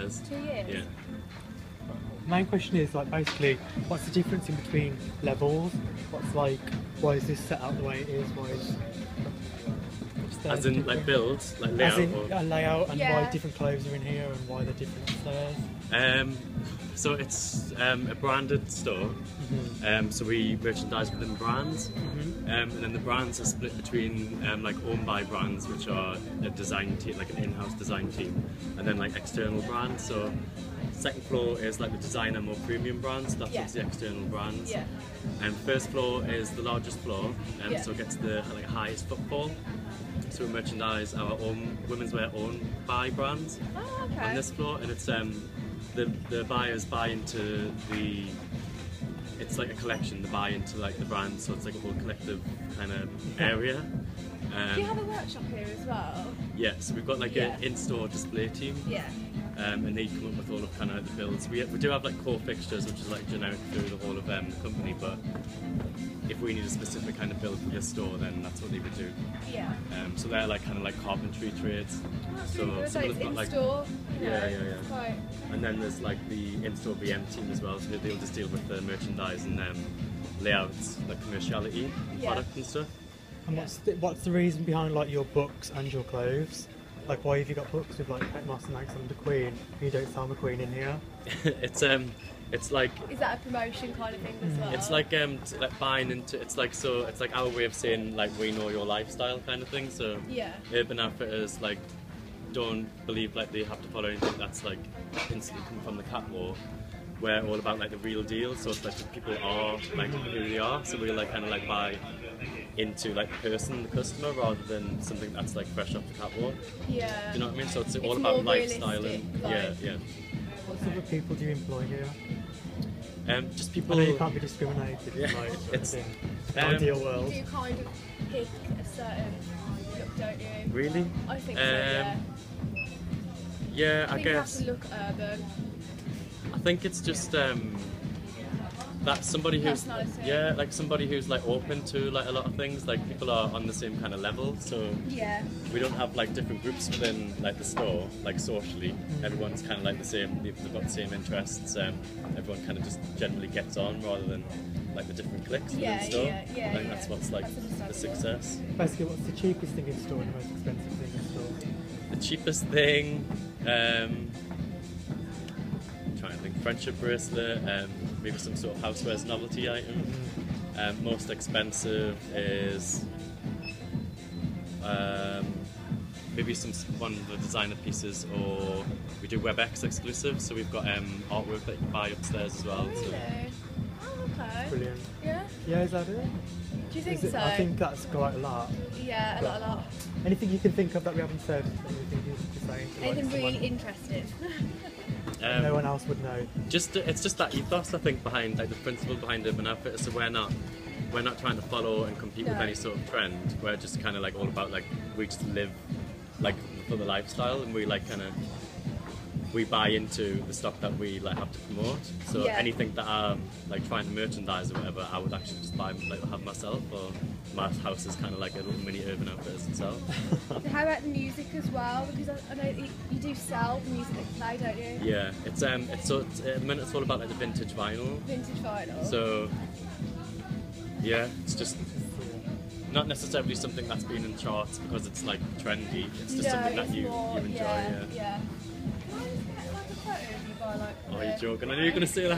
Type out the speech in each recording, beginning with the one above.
years. 2 years? Yeah. Main question is like basically what's the difference in between levels? What's like why is this set out the way it is? Why is As in like builds, like layout? As in or... a layout and Yeah. why different clothes are in here and why they're different stairs? So it's a branded store. So we merchandise within brands, and then the brands are split between like owned by brands, which are a design team, like an in-house design team, and then like external brands. So second floor is like the designer, more premium brands. That's Yeah. the external brands. Yeah. And first floor is the largest floor, Yeah. so it gets the like highest footfall. So we merchandise our own women's wear owned by brands Oh, okay. on this floor, and it's the buyers buy into the. It's like a collection. They buy into like the brand, so it's like a whole collective kind of area. Do you have a workshop here as well? Yeah, so we've got like Yeah. an in-store display team, Yeah. and they come up with all of kind of like the builds. We do have like core fixtures, which is like generic through the whole of the company, but if we need a specific kind of build for this store, then that's what they would do. Yeah. So they're like kind of like carpentry trades. Oh, that's So really good. So some of it's them got, like- in-store. Yeah. Quite. And then there's like the in-store VM team as well, so they'll just deal with the merchandise and layouts, like commerciality and Yeah. product and stuff. And what's the reason behind like your books and your clothes? Like why have you got books with like Kate Moss and Alexander McQueen and you don't sell McQueen in here? It's like Is that a promotion kind of thing as well? it's like buying into it's like our way of saying like we know your lifestyle kind of thing. So Yeah. Urban Outfitters like don't believe like they have to follow anything that's like instantly come from the catwalk. We're all about like the real deal, so it's like people are like who they are. So we like kind of like buy into like the person, the customer, rather than something that's like fresh off the catwalk. Yeah. Do you know what I mean? So it's all It's about more lifestyle realistic, and like- yeah. What sort of people do you employ here? Just I people. know you can't be discriminated. Yeah, Like, it's- in the ideal world. Do you kind of pick a certain look, don't you? Really? I think so, yeah. Yeah, I I think you have guess. to look urban. I think it's just that somebody who's Personality. like somebody who's like open to like a lot of things. Like people are on the same kind of level, so Yeah. we don't have like different groups within like the store. Like socially, everyone's kind of like the same. They've got the same interests. Everyone kind of just generally gets on rather than like the different cliques within Yeah, the store. yeah, I think that's what's like That's the understandable. success. Basically, what's the cheapest thing in store and the most expensive thing in store? The cheapest thing, trying to think, friendship bracelet, maybe some sort of housewares novelty item. Most expensive is maybe one of the designer pieces, or we do WebEx exclusive, so we've got artwork that you can buy upstairs as well. So. Really? Oh, okay. Brilliant. Yeah? Yeah, is that it? Do you think Is it? so? I think that's quite a lot. Yeah, a lot. Anything you can think of that we haven't said that you think is the same? Anything really interesting? No one else would know. It's just that ethos, I think, behind like the principle behind Urban Outfitters. So we're not trying to follow and compete with No. any sort of trend. We're just kind of like all about like we just live like for the lifestyle, and we like kind of we buy into the stuff that we like have to promote. So Yeah. anything that I'm like trying to merchandise or whatever, I would actually just buy like have myself. Or my house is kind of like a little mini Urban Outfitters itself. So how about the music as well? Because I know you do sell the music that you play, don't you? Yeah, it's at the minute it's all about like the vintage vinyl. Vintage vinyl. So yeah, it's just not necessarily something that's been in charts because it's like trendy. It's just something that it's you more, enjoy. Yeah. Can I just get like a photo of you by like? Oh, you're joking? I knew you were going to say that.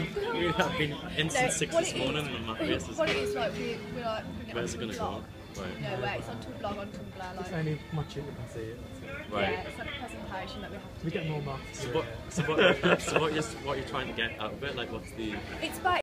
I've been instant 6 what this it morning is- and my face is. What it is like, we're like putting it Where's it onto going a to go? blog. Right. No, where it's onto a blog on Tumblr, It's like. only much you can see it. That's it. Right. Yeah, it's like a presentation that we have to We do. get more marks. So what you're trying to get out of it? Like, what's the? It's about